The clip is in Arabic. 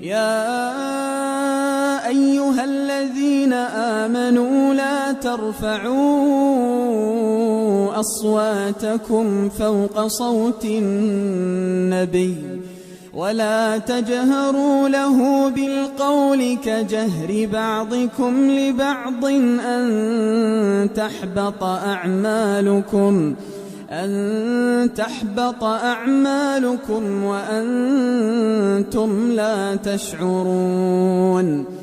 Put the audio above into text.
يا أيها الذين آمنوا لا ترفعوا أصواتكم فوق صوت النبي ولا تجهروا له بالقول كجهر بعضكم لبعض أن تحبط أعمالكم وأنتم لا تشعرون